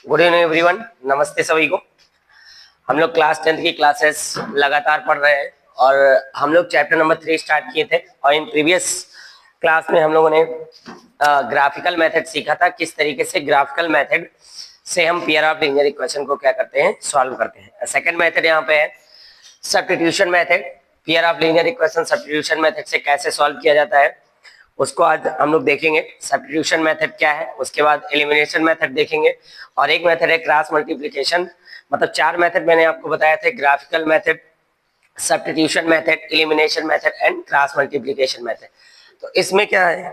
Good evening everyone, नमस्ते सभी को। हम लोग क्लास 10th की क्लासेस लगातार पढ़ रहे हैं और हम लोग चैप्टर नंबर 3 स्टार्ट किए थे और इन प्रीवियस क्लास में हम लोगों ने ग्राफिकल मेथड सीखा था। किस तरीके से ग्राफिकल मेथड से हम पेयर ऑफ लीनियर इक्वेशन को क्या करते हैं, सॉल्व करते हैं। सेकंड मेथड यहाँ पे है substitution method. Pair of linear equation substitution method से कैसे सॉल्व किया जाता है उसको आज हम लोग देखेंगे। सब्स्टिट्यूशन मेथड क्या है, उसके बाद एलिमिनेशन मेथड देखेंगे और एक मेथड है क्रॉस मल्टीप्लिकेशन। मतलब 4 मेथड मैंने आपको बताया थे, graphical method, substitution method, elimination method and cross multiplication method. तो इसमें क्या है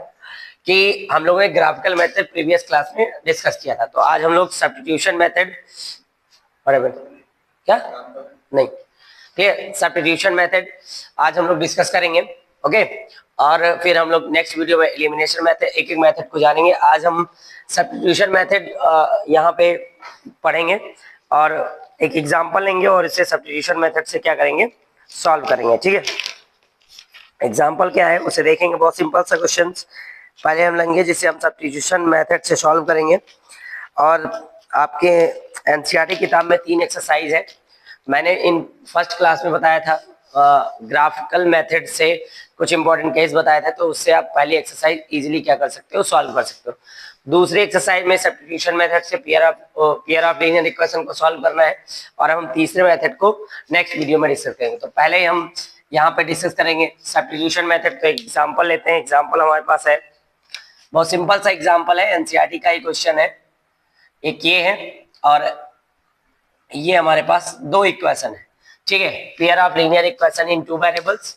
कि हम लोगों ने ग्राफिकल मेथड प्रीवियस क्लास में डिस्कस किया था, तो आज हम लोग सब्स्टिट्यूशन मेथड क्या नहीं ठीक है, सब्स्टिट्यूशन मेथड आज हम लोग डिस्कस करेंगे। ओके, और फिर हम लोग नेक्स्ट वीडियो में एलिमिनेशन मेथड, एक एक मेथड को जानेंगे। आज हम सब्स्टिट्यूशन मेथड यहाँ पे पढ़ेंगे और एक एग्जांपल लेंगे और इससे सब्स्टिट्यूशन मेथड से क्या करेंगे, सॉल्व करेंगे। ठीक है, एग्जांपल क्या है उसे देखेंगे। बहुत सिंपल सा क्वेश्चन पहले हम लेंगे जिसे हम सब्स्टिट्यूशन मेथड से सॉल्व करेंगे। और आपके एनसीईआरटी किताब में 3 एक्सरसाइज है। मैंने इन फर्स्ट क्लास में बताया था ग्राफिकल मेथड से कुछ इंपॉर्टेंट केस बताया था, तो उससे आप पहली एक्सरसाइज इजीली क्या कर सकते हो, सॉल्व कर सकते हो। दूसरी एक्सरसाइज में सब्स्टिट्यूशन मेथड से पेयर ऑफ लीनियर इक्वेशन को सॉल्व करना है और हम तीसरे मेथड को नेक्स्ट वीडियो में डिस्कस करेंगे। तो पहले हम यहाँ पे डिस्कस करेंगे सब्स्टिट्यूशन मेथड। तो एग्जाम्पल लेते हैं। एग्जाम्पल हमारे पास है, बहुत सिंपल सा एग्जाम्पल है, एनसीईआरटी का ही क्वेश्चन है। एक ये है और ये हमारे पास 2 इक्वेशन है। ठीक है, pair of linear equation in 2 variables.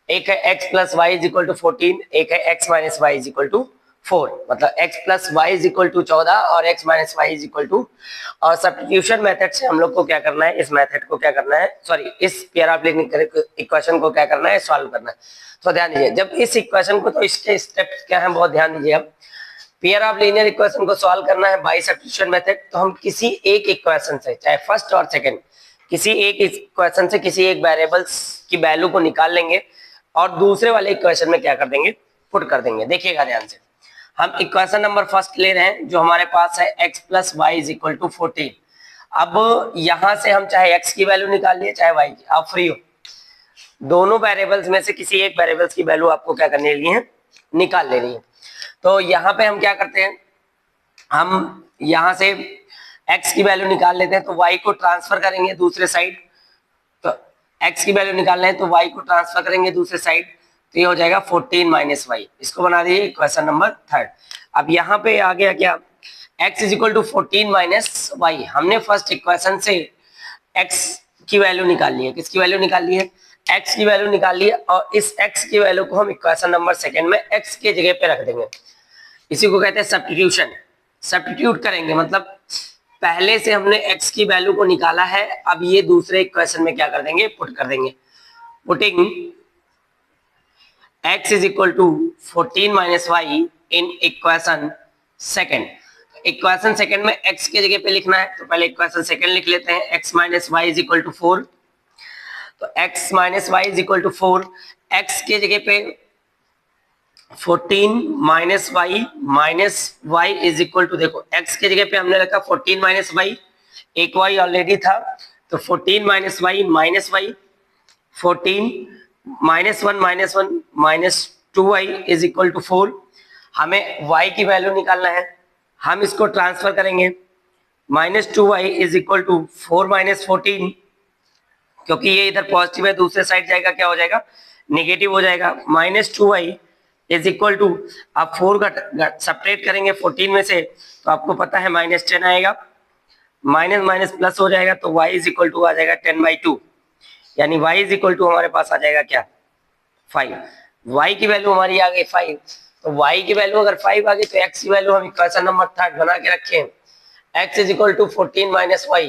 एक है x plus y is equal to 14, एक है x minus y is equal to 4। मतलब x plus y is equal to 14 और x minus y is equal to. और सब्स्टिट्यूशन मेथड से हम लोग को क्या करना है, इस मेथड को क्या करना है, सॉरी इस पेयर ऑफ लीनियर इक्वेशन को क्या करना है, सॉल्व करना है। तो ध्यान दीजिए, जब इस इक्वेशन को, तो इसके स्टेप्स क्या है, बहुत ध्यान दीजिए। अब पेयर ऑफ लीनियर इक्वेशन को सॉल्व करना है बाय सब्स्टिट्यूशन मेथड, तो हम किसी एक इक्वेशन से, चाहे फर्स्ट और सेकंड, किसी एक इक्वेशन से किसी एक वेरिएबल्स की वैल्यू को निकाल लेंगे और दूसरे वाले इक्वेशन में क्या कर देंगे, पुट कर देंगे। देखिएगा ध्यान से, हम इक्वेशन नंबर फर्स्ट ले रहे हैं जो हमारे पास है x plus y is equal to 14। अब यहां से हम चाहे x की वैल्यू निकाल लिए चाहे y की, आप फ्री हो। दोनों वेरिएबल्स में से किसी एक वेरिएबल्स की वैल्यू आपको क्या करने लिए है, निकाल लेनी है। तो यहाँ पे हम क्या करते हैं, हम यहाँ से x की वैल्यू निकाल लेते हैं, तो y को ट्रांसफर करेंगे दूसरे साइड। तो x की वैल्यू निकालना है तो y को ट्रांसफर करेंगे दूसरे साइड, तो ये हो जाएगा 14 माइनस वाई। इसको बना दीजिए इक्वेशन नंबर 3। अब यहाँ पे आ गया क्या, x is equal to 14 minus y. हमने फर्स्ट इक्वेशन से x की वैल्यू निकाल ली है। किसकी वैल्यू निकाल ली है, x की वैल्यू निकाल ली है। और इस x की वैल्यू को हम इक्वेशन नंबर सेकंड में x के जगह पे रख देंगे। इसी को कहते हैं सब्स्टिट्यूशन। सब्स्टिट्यूट करेंगे मतलब पहले से हमने x की वैल्यू को निकाला है, अब ये दूसरे इक्वेशन में क्या कर देंगे, पुट कर देंगे। Putting x is equal to 14 minus y in equation second. Equation second में x के जगह पे लिखना है, तो पहले इक्वेशन सेकेंड लिख लेते हैं। x minus y is equal to 4, तो x minus y is equal to 4, x के जगह पे 14 minus y minus y is equal to, देखो x के जगह पे हमने रखा 14 माइनस वाई, एक y ऑलरेडी था, तो 14 minus y minus y, 14 minus 1 minus 1 minus 2y is equal to 4। हमें y की वैल्यू निकालना है, हम इसको ट्रांसफर करेंगे। Minus 2y is equal to 4 minus 14, क्योंकि ये इधर पॉजिटिव है, दूसरे साइड जाएगा क्या हो जाएगा, नेगेटिव हो जाएगा। Minus 2y is equal to, आप 4 का सब्ट्रैक्ट करेंगे 14 में से, तो आपको पता है माइनस 10 आएगा, माइनस माइनस प्लस हो जाएगा, तो y इज इक्वल टू आ जाएगा 10/2, यानी y इज इक्वल टू हमारे पास आ जाएगा क्या, 5। y की वैल्यू हमारी आ गई 5, तो y की वैल्यू अगर 5 आ गई तो x की वैल्यू हम इक्वेशन नंबर 3 बना के रखें। x is equal to 14 minus y,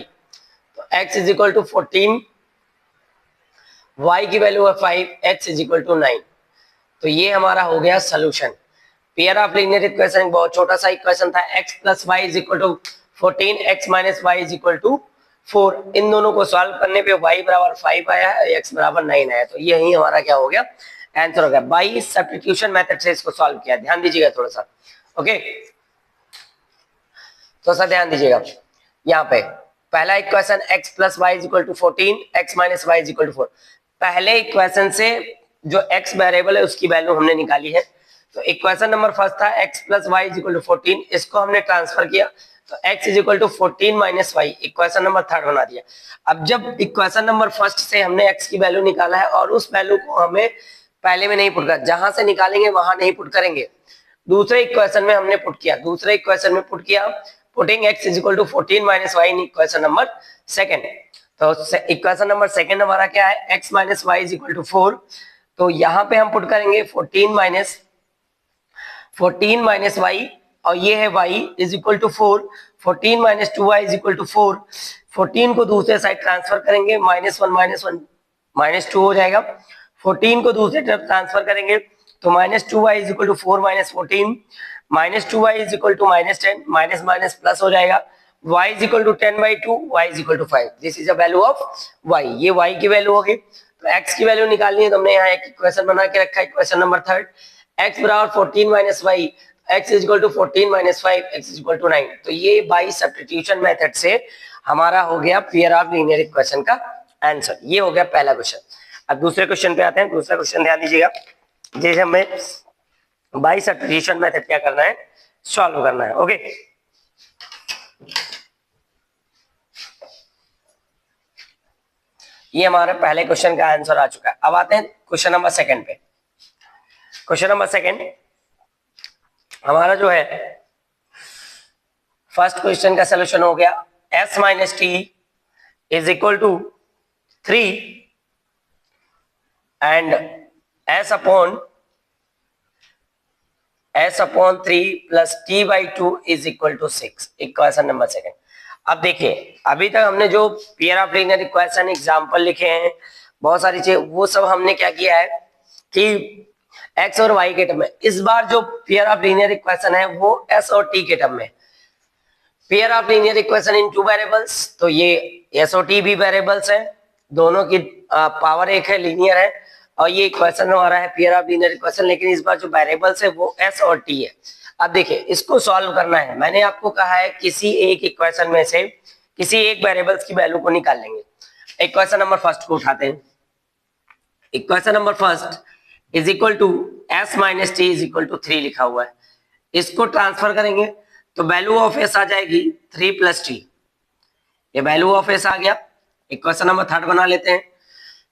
तो x is equal to 14, y की वैल्यू है 5, x इज इक्वल टू 9। तो ये हमारा हो गया solution. Pair of linear equation बहुत छोटा सा इक्वेशन था, x plus y is equal to 14, x minus y is equal to 4। इन दोनों को सॉल्व करने पे y बराबर 5 आया है, x बराबर 9 आया, तो यही हमारा क्या हो गया, आंसर हो गया। बाई सब्स्टिट्यूशन मेथड से इसको सॉल्व किया। ध्यान दीजिएगा थोड़ा सा, ओके, थोड़ा सा ध्यान दीजिएगा। यहाँ पे पहला equation x plus y is equal to 14, x minus y is equal to 4। पहले इक्वेशन से जो x वेरिएबल है उसकी वैल्यू हमने निकाली है। तो इक्वेशन नंबर फर्स्ट था x plus y is equal to 14, इसको हमने ट्रांसफर किया तो x is equal to 14 minus y, equation number third बना दिया। अब जब इक्वेशन नंबर फर्स्ट से हमने x की वैल्यू निकाला है और उस वैल्यू को हमें पहले में नहीं पुट कर, जहां से निकालेंगे वहां नहीं पुट करेंगे, दूसरे इक्वेशन में हमने पुट किया, दूसरे इक्वेशन में पुट किया, putting x is equal to 14 minus y in equation number second. तो इक्वेशन नंबर सेकंड हमारा क्या है, x minus y is equal to 4। तो यहाँ पे हम पुट करेंगे 14 माइनस वाई और ये है y is equal to 4, 14 minus 2y is equal to 4। 14 को दूसरे साइड ट्रांसफर करेंगे, माइनस वन माइनस 2 हो जाएगा। 14 को दूसरे तरफ ट्रांसफर करेंगे तो minus 2y is equal to 4 minus 14, minus 2y is equal to minus 10, minus minus plus हो जाएगा, y is equal to 10/2, y is equal to 5। This is a value of y, ये y की वैल्यू होगी। तो x की value निकालनी है तो हमने यहाँ एक इक्वेशन बना के रखा है, इक्वेशन नंबर थर्ड, x बराबर 14 minus y, x is equal to 14 minus 5, x is equal to 9। तो ये बाय सब्स्टिट्यूशन मेथड से हमारा हो गया पेयर ऑफ लीनियर इक्वेशन का आंसर। ये हो गया पहला क्वेश्चन। अब दूसरे क्वेश्चन पे आते हैं। दूसरा क्वेश्चन ध्यान दीजिएगा, जैसे हमें बाय सब्स्टिट्यूशन मेथड क्या करना है, सॉल्व करना है। ओके, ये हमारे पहले क्वेश्चन का आंसर आ चुका है। अब आते हैं क्वेश्चन नंबर सेकंड पे। क्वेश्चन नंबर सेकंड हमारा जो है फर्स्ट क्वेश्चन का सलूशन हो गया, s minus t is equal to 3 and s upon 3 plus t/2 is equal to 6, equation number second. अब देखिए, अभी तक हमने जो pair of linear equation example लिखे हैं, बहुत सारी चीज, वो सब हमने क्या किया है कि x और y के टर्म में। इस बार जो पेयर ऑफ लीनियर इक्वेशन है वो s और t के टर्म में। Pair of linear equation in two variables, तो ये s और t भी वेरिएबल्स हैं, दोनों की पावर एक है, लीनियर है, और ये इक्वेशन हमारा है पेयर ऑफ लीनियर इक्वेशन, लेकिन इस बार जो वेरिएबल्स है वो s और t है। अब देखिए, इसको सॉल्व करना है। मैंने आपको कहा है किसी एक इक्वेशन में से किसी एक वेरिएबल्स की वैल्यू को निकाल लेंगे। इक्वेशन नंबर फर्स्ट को उठाते हैं। Equation number first is equal to s minus t is equal to 3 लिखा हुआ है। इसको ट्रांसफर करेंगे तो वैल्यू ऑफ s आ जाएगी 3 प्लस टी। ये वैल्यू ऑफ s आ गया। इक्वेशन नंबर थर्ड बना लेते हैं,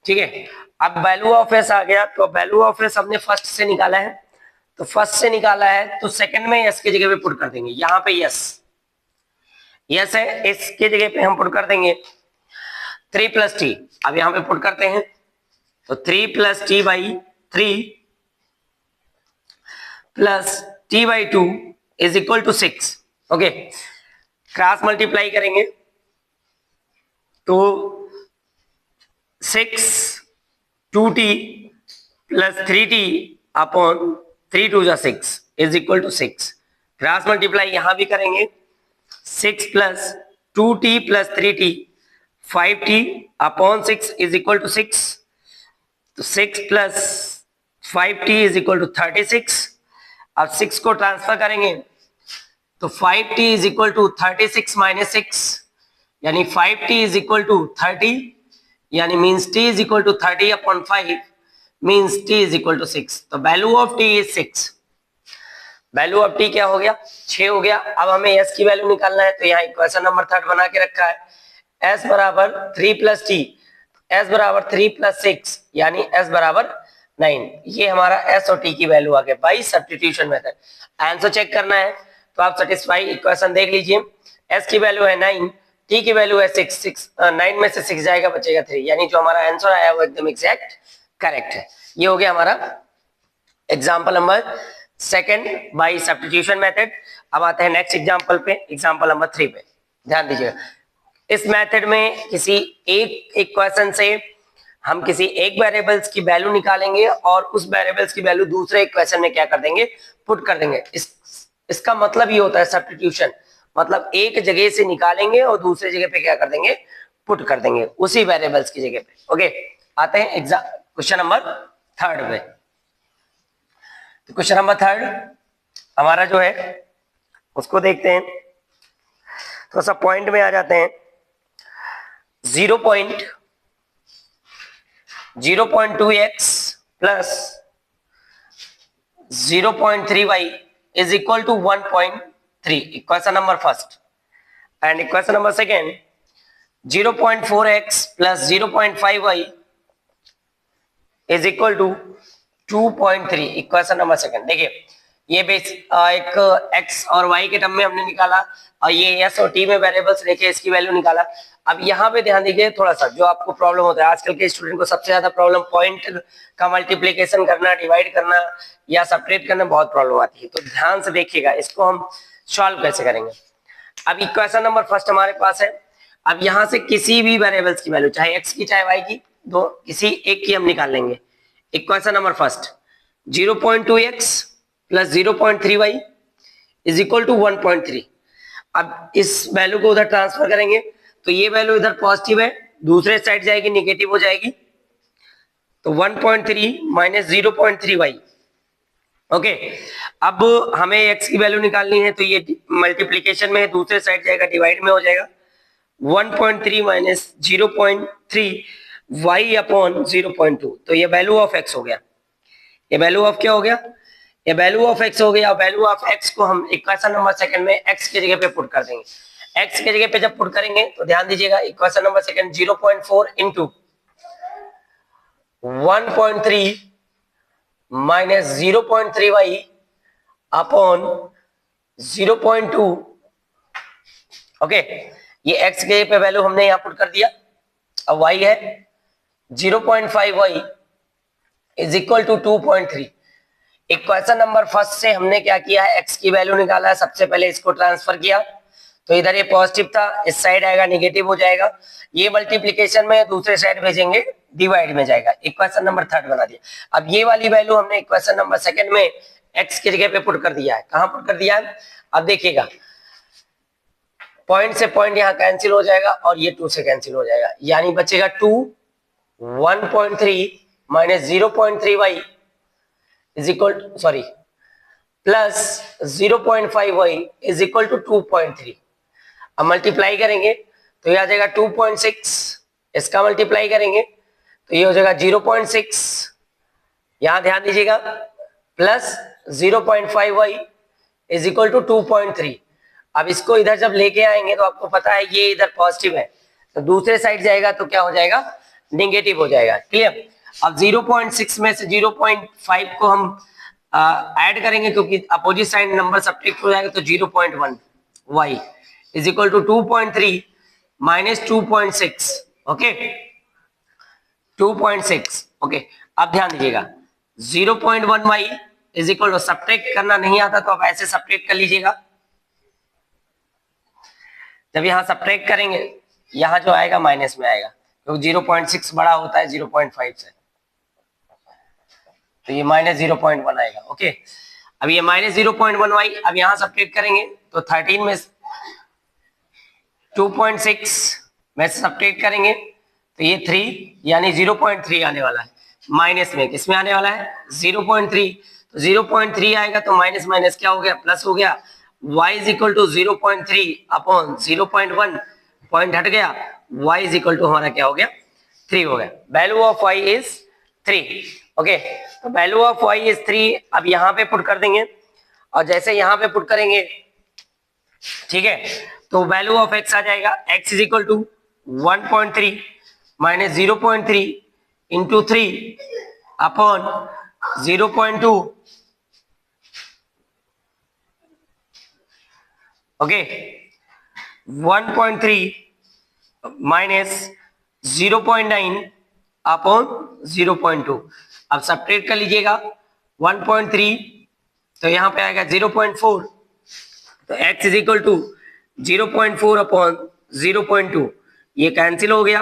ठीक है। अब वैल्यू ऑफ s आ गया, तो वैल्यू ऑफ s हमने फर्स्ट से निकाला है, तो फर्स्ट से निकाला है तो सेकंड में s की जगह पे पुट कर देंगे। यहाँ पे s है, इसके जगह पे हम पुट कर देंगे 3 प्लस टी। अब यहाँ पे पुट करते हैं तो 3 plus t by 3 plus t/2 is equal to 6। Okay, cross multiply करेंगे तो 6 2t प्लस 3t अपॉन 3 2 जा 6 is equal to 6। Cross multiply यहां भी करेंगे, 6 plus 2t plus 3t 5t upon 6 is equal to 6। तो 6 plus 5t is equal to 36। अब 6 को transfer करेंगे तो 5t is equal to 36 minus 6, यानी 5t इज इक्वल टू 30, यानी means t is equal to 30 upon 5 means t is equal to 6। तो value of t is 6। Value of t क्या हो गया, 6 हो गया। अब हमें s की वैल्यू निकालना है, तो यहाँ इक्वेशन नंबर थर्ड बना के रखा है, s बराबर 3 प्लस टी, s बराबर 3 प्लस 6 यानी s बराबर 9। ये हमारा s और t की वैल्यू आ गई by substitution method. Answer check करना है तो आप सेटिस्फाई इक्वेशन देख लीजिए, s की वैल्यू है 9, t की वैल्यू है 6, 9 में से 6 जाएगा, बचेगा 3, यानी जो हमारा आंसर आया वो एकदम एग्जैक्ट करेक्ट है। ये हो गया हमारा example number second by substitution method. अब आते हैं नेक्स्ट एग्जांपल पे, एग्जांपल नंबर 3 पे। ध्यान दीजिएगा, इस मेथड में किसी एक इक्वेशन से हम किसी एक वेरिएबल्स की वैल्यू निकालेंगे और उस वेरिएबल्स की वैल्यू दूसरे इक्वेशन में क्या कर देंगे, पुट कर देंगे। इसका मतलब ये होता है सब्स्टिट्यूशन, मतलब एक जगह से निकालेंगे और दूसरे जगह पे क्या कर देंगे, पुट कर देंगे उसी वेरिएबल्स की जगह पे। ओके, आते हैं क्वेश्चन नंबर थर्ड पे। तो क्वेश्चन नंबर थर्ड हमारा जो है उसको देखते हैं। थोड़ा सा पॉइंट में आ जाते हैं। 0.2x plus 0.3y is equal to 1.3, equation number first. And equation number second 0.4x plus 0.5y is equal to 2.3, equation number second. देखिए ये बेस एक x और y के टर्म में हमने निकाला और ये s और t में वेरिएबल्स लेके इसकी वैल्यू निकाला। अब यहाँ पे ध्यान दीजिए थोड़ा सा, जो आपको प्रॉब्लम होता है आजकल के स्टूडेंट को सबसे ज्यादा प्रॉब्लम पॉइंट का मल्टीप्लिकेशन करना, डिवाइड करना या सपरेट करना बहुत प्रॉब्लम आती है। तो ध्यान से देखिएगा इसको हम सॉल्व कैसे करेंगे। अब इक्वेशन नंबर फर्स्ट हमारे पास है। अब यहाँ से किसी भी वेरिएबल्स की वैल्यू, चाहे x की चाहे y की, दो किसी एक की हम निकाल लेंगे। Equation number first 0.2x plus 0.3y is equal to 1.3। अब इस वैल्यू को उधर ट्रांसफर करेंगे तो ये वैल्यू इधर पॉजिटिव है, दूसरे साइड जाएगी निगेटिव हो जाएगी, तो 1.3 माइनस 0.3y। ओके, अब हमें x की वैल्यू निकालनी है तो ये मल्टीप्लीकेशन में है, दूसरे साइड जाएगा डिवाइड में हो जाएगा। 1.3 माइनस 0.3 y अपॉन 0.2, तो ये वैल्यू ऑफ x हो गया। ये वैल्यू ऑफ क्या हो गया? ये वैल्यू ऑफ x हो गया। वैल्यू ऑफ x को हम इक्वेशन नंबर सेकंड में x की जगह पे पुट कर देंगे। x की जगह पे जब पुट करेंगे तो ध्यान दीजिएगा equation number second 0.4 into 1.3 minus 0.3y upon 0.2। Okay, ये x के पे वैल्यू हमने यहाँ पुट कर दिया। अब y है 0.5y is equal to 2.3। Equation number first से हमने क्या किया है, x की वैल्यू निकाला है। सबसे पहले इसको ट्रांसफर किया तो इधर ये पॉजिटिव था, इस साइड आएगा निगेटिव हो जाएगा। ये मल्टीप्लिकेशन में, दूसरे साइड भेजेंगे डिवाइड में जाएगा। इक्वेशन नंबर थर्ड बना दिया। अब ये वाली वैल्यू हमने इक्वेशन नंबर सेकंड में x की जगह पे पुट कर दिया है। कहां पुट कर दिया है? अब देखिएगा पॉइंट से पॉइंट यहाँ कैंसिल हो जाएगा और ये 2 से कैंसिल हो जाएगा, यानी बचेगा 2। 1.3 minus 0.3y is equal, sorry, plus 0.5y is equal to 2.3। अब मल्टीप्लाई करेंगे तो ये आ जाएगा 2.6, इसका मल्टीप्लाई करेंगे तो ये हो जाएगा 0.6, यहां ध्यान दीजिएगा, plus 0.5y is equal to 2.3। अब इसको इधर जब लेके आएंगे तो आपको पता है ये इधर पॉजिटिव है, तो दूसरे साइड जाएगा तो क्या हो जाएगा? नेगेटिव हो जाएगा। क्लियर? अब 0.6 में से 0.5 को हम ऐड करेंगे क्योंकि अपोजिट साइड नंबर सब्ट्रैक्ट हो जाएगा, तो 0.1 y is equal to 2.3 minus 2.6। Okay, 2.6। Okay, अब ध्यान दीजिएगा 0.1 y is equal to, subtract करना नहीं आता तो आप ऐसे सब्ट्रैक्ट कर लीजिएगा। जब यहाँ सब्ट्रैक्ट करेंगे यहाँ जो आएगा माइनस में आएगा, क्योंकि 0.6 बड़ा होता है 0.5 से, तो ये माइनस 0.1 आएगा। ओके, अब ये माइनस 0.1 y, अब यहाँ सब्ट्रैक्ट करेंगे तो 13 में 2.6 में सब्ट्रैक्ट करेंगे तो ये 3, यानी 0.3 आने वाला है। माइनस में किसमें आने वाला है? 0.3, तो 0.3 आएगा तो माइनस माइनस क्या हो गया? प्लस हो गया। y is equal to 0.3 upon 0.1, point हट गया, y इज इक्वल टू हमारा क्या हो गया? 3 हो गया। Value of y is 3। Okay, तो वैल्यू ऑफ y इज 3। अब यहाँ पे पुट कर देंगे और जैसे यहाँ पे पुट करेंगे, ठीक है, तो वैल्यू ऑफ x आ जाएगा, x is equal to 1.3 minus 0.3 into 3 upon 0.2। Okay, 1.3 minus 0.9 upon 0.2। अब सब्ट्रैक्ट कर लीजिएगा 1.3, तो यहाँ पे आएगा 0.4, तो x is equal to 0.4 upon 0.2, ये कैंसिल हो गया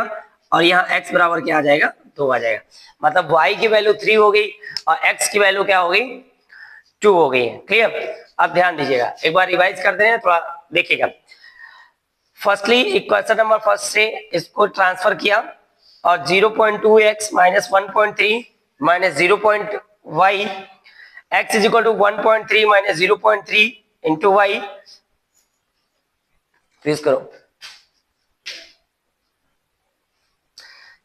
और यहाँ x बराबर क्या आ जाएगा? 2 आ जाएगा। मतलब y की वैल्यू 3 हो गई और x की वैल्यू क्या हो गई? 2 हो गई है। क्लियर? अब ध्यान दीजिएगा, एक बार रिवाइज करते हैं, थोड़ा देखिएगा। फर्स्टली इक्वेशन नंबर फर्स्ट से इसको ट्रांसफर किया और 0.2x minus 1.3 minus 0.y, x is equal to 1.3 minus 0.3 into y फ्रीज करो।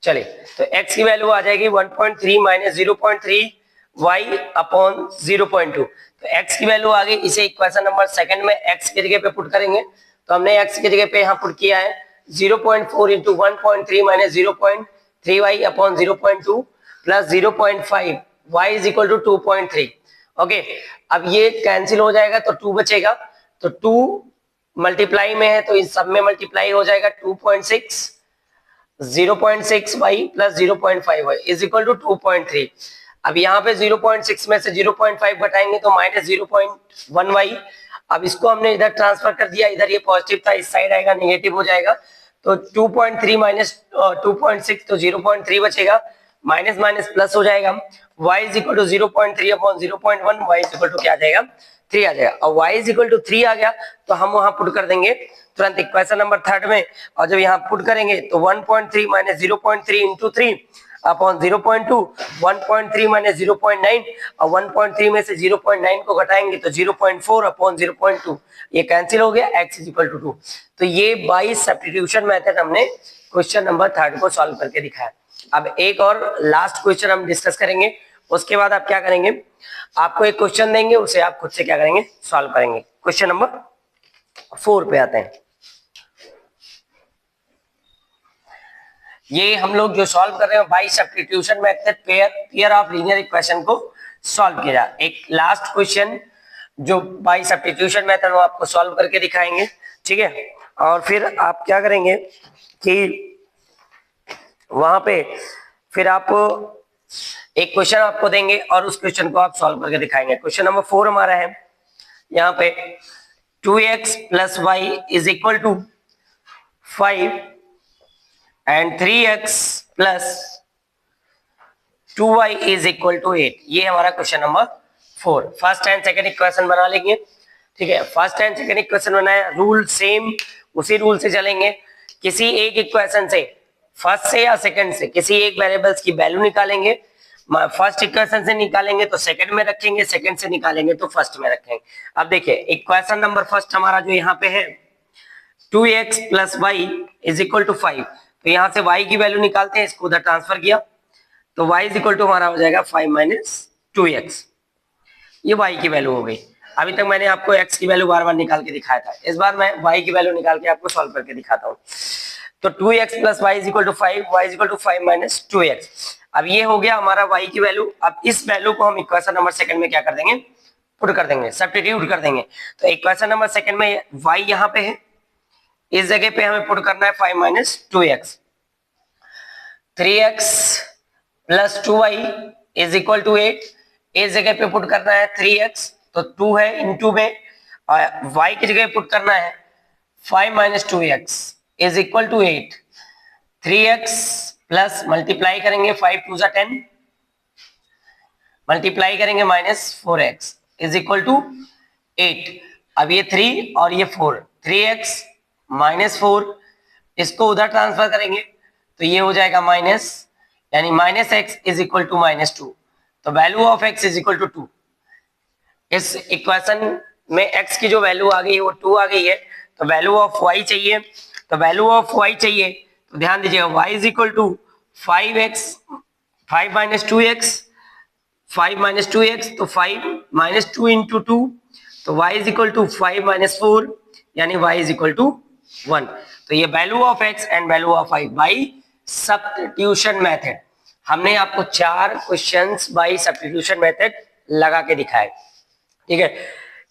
चलिए, तो x की वैल्यू आ जाएगी 1.3 माइनस 0.3 y अपॉन 0.2। तो x की वैल्यू आ गई, इसे इक्वेशन नंबर सेकंड में x की जगह पे पुट करेंगे। तो हमने x की जगह पे यहाँ पुट किया है 0.4 into 1.3 minus 0.3 y upon 0.2 plus 0.5 y is equal to 2.3। Okay, अब ये कैंसिल हो जाएगा तो 2 बचेगा, तो 2 मल्टीप्लाई में है तो इस सब में मल्टीप्लाई हो जाएगा 2.6 0.6 y plus 0.5 y is equal to 2.3। अब यहाँ पे 0.6 में से 0.5 घटाएंगे तो माइनस 0.1 y। अब इसको हमने इधर ट्रांसफर कर दिया, इधर ये पॉजिटिव था, इस साइड आएगा नेगेटिव हो जाएगा, तो 2.3 माइनस 2.6 तो 0.3 बचेगा, माइनस माइनस प्लस हो जाएगा, y is equal to 0.3 upon 0.1 y is equal to क्या आ जाएगा 3 आ जाएगा। और y इज इक्वल टू 3 आ गया तो हम वहां पुट कर देंगे तुरंत इक्वेशन नंबर थर्ड में, और जब यहाँ पुट करेंगे तो 1.3 माइनस 0.3 इंटू 3 अपॉन 0.2 1.3 माइनस 0.9 और 1.3 में से 0.9 को घटाएंगे तो 0.4 अपॉन 0.2 ये कैंसिल हो गया, x इज इक्वल टू 2। तो ये बाय सब्स्टिट्यूशन मेथड हमने क्वेश्चन नंबर थर्ड को सॉल्व करके दिखाया। अब एक और लास्ट क्वेश्चन हम डिस्कस करेंगे, उसके बाद आप क्या करेंगे, आपको एक क्वेश्चन देंगे, उसे आप खुद से क्या करेंगे सॉल्व करेंगे। क्वेश्चन नंबर 4 पे आते हैं। ये हम लोग जो सॉल्व कर रहे हैं by substitution method pair of linear equation को सॉल्व किया। एक लास्ट क्वेश्चन जो बाय सब्स्टिट्यूशन मेथड वो आपको सॉल्व करके दिखाएंगे, ठीक है। और फिर आप क्या करेंगे कि वहां पे फिर आप एक क्वेश्चन आपको देंगे और उस क्वेश्चन को आप सॉल्व करके दिखाएंगे। क्वेश्चन नंबर 4 हमारा है यहाँ पे 2x plus y is equal to 5 and 3x plus 2y is equal to 8। ये हमारा question number 4। First and second equation बना लेंगे, ठीक है। फर्स्ट एंड सेकंड इक्वेशन बनाया, रूल सेम उसी रूल से चलेंगे। किसी एक इक्वेशन से, फर्स्ट से या सेकंड से, किसी एक वेरिएबल्स की वैल्यू निकालेंगे। फर्स्ट इक्वेशन से निकालेंगे तो सेकंड में रखेंगे, सेकंड से निकालेंगे तो फर्स्ट में रखेंगे। अब देखिए इक्वेशन नंबर फर्स्ट हमारा जो यहाँ पे है 2x plus y is equal to 5। तो यहाँ से y की वैल्यू निकालते हैं, इसको उधर ट्रांसफर किया तो y इज इक्वल टू हमारा हो जाएगा 5 माइनस 2x। ये y की वैल्यू हो गई। अभी तक मैंने आपको x की वैल्यू बार बार निकाल के दिखाया था, इस बार मैं y की वैल्यू निकाल के आपको सॉल्व करके दिखाता हूँ। तो 2x plus y is equal to 5, y is equal to 5 minus 2x। अब ये हो गया हमारा y की वैल्यू। अब इस वैल्यू को हम इक्वेशन नंबर सेकंड में क्या कर देंगे, पुट कर देंगे, सब्स्टिट्यूट कर देंगे। तो इक्वेशन नंबर सेकंड में y यहाँ पे है, इस जगह पे हमें पुट करना है 5 minus 2x। 3x plus 2y is equal to 8, इस जगह पे पुट करना है 3x तो 2 है इनटू में, और y की जगह पुट करना है 5 minus 2x is equal to 8। 3x plus multiply करेंगे 5 2 जा 10, मल्टीप्लाई करेंगे minus 4x is equal to 8। अब ये 3 और ये 4, 3x माइनस 4, इसको उधर ट्रांसफर करेंगे तो ये हो जाएगा माइनस, यानी minus x is equal to minus 2। तो value of x is equal to 2। इस इक्वेशन में x की जो वैल्यू आ गई है वो 2 आ गई है। तो वैल्यू ऑफ y चाहिए, तो वैल्यू ऑफ y चाहिए तो ध्यान दीजिएगा y is equal to 5x 5 minus 2x, 5 minus 2x तो 5 माइनस 2 इंटू 2, तो y is equal to 5 minus 4, यानी y इज इक्वल टू 1। तो ये value of x and value of y by substitution method. हमने आपको 4 क्वेश्चंस बाय सब्स्टिट्यूशन मेथड लगा के दिखाए, ठीक है।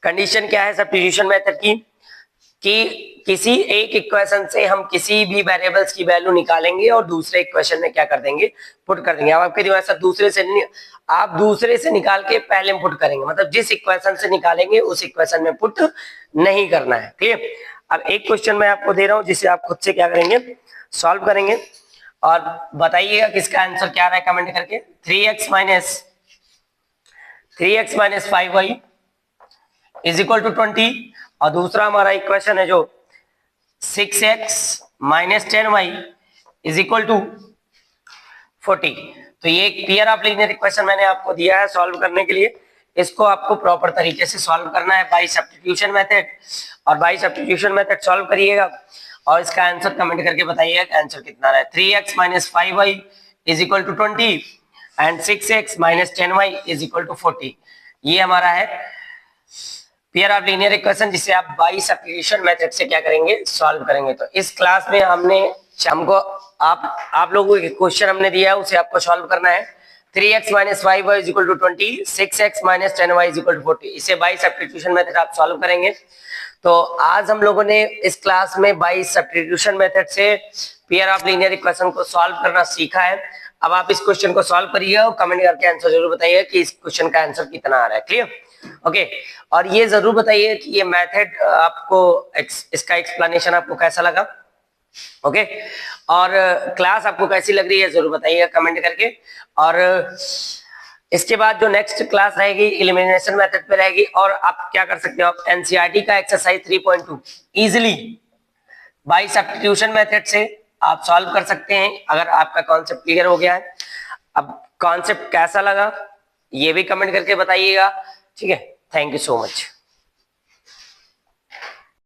कंडीशन क्या है सब्स्टिट्यूशन मेथड की, कि किसी एक इक्वेशन से हम किसी भी वेरिएबल्स की वैल्यू निकालेंगे और दूसरे इक्वेशन में क्या कर देंगे, पुट कर देंगे। अब आपके दिमाग से दूसरे से नहीं, आप दूसरे से निकाल के पहले में पुट करेंगे, मतलब जिस इक्वेशन से निकालेंगे उस इक्वेशन में पुट नहीं करना है, ठीक है। अब एक क्वेश्चन मैं आपको दे रहा हूं जिसे आप खुद से क्या करेंगे, सॉल्व करेंगे और बताइएगा किसका आंसर क्या रहा है कमेंट करके। 3x minus 5y is equal to 20, और दूसरा हमारा इक्वेशन है जो 6x minus 10y is equal to 40। तो ये एक पेयर ऑफ लीनियर इक्वेशन मैंने आपको दिया है सॉल्व करने के लिए। इसको आपको प्रॉपर तरीके से सॉल्व करना है बाय सब्स्टिट्यूशन मेथड, और बाय सब्स्टिट्यूशन मेथड सॉल्व करिएगा और इसका आंसर कमेंट करके बताइएगा कि आंसर कितना रहा है। 3x minus 5y is equal to 20 and 6x minus 10y is equal to 40। ये हमारा है पेयर ऑफ लीनियर इक्वेशन जिसे आप बाय सब्स्टिट्यूशन मेथड से क्या करेंगे, सॉल्व करेंगे। तो इस क्लास में हमको आप लोगों को क्वेश्चन हमने दिया है उसे आपको सॉल्व करना है। 3x minus 5y is equal to 20, 6x minus 10y is equal to 40। इसे बाय सब्स्टिट्यूशन मेथड आप सॉल्व करेंगे। तो आज हम लोगों ने इस क्लास में बाय सब्स्टिट्यूशन मेथड से पेयर ऑफ लीनियर इक्वेशन को सॉल्व करना सीखा है। अब आप इस क्वेश्चन को सॉल्व करिए और कमेंट करके आंसर जरूर बताइए कि इस क्वेश्चन का आंसर कितना आ रहा है। क्लियर? ओके, और ये जरूर बताइए कि ये मेथड आपको इसका एक्सप्लेनेशन आपको कैसा लगा। ओके, और क्लास आपको कैसी लग रही है जरूर बताइएगा कमेंट करके। और इसके बाद जो नेक्स्ट क्लास रहेगी एलिमिनेशन मेथड पे रहेगी, और आप क्या कर सकते हो, आप एनसीईआरटी का exercise 3.2 easily by substitution method से आप सॉल्व कर सकते हैं अगर आपका कॉन्सेप्ट क्लियर हो गया है। अब कॉन्सेप्ट कैसा लगा ये भी कमेंट करके बताइएगा। ठीक है, थैंक यू सो मच।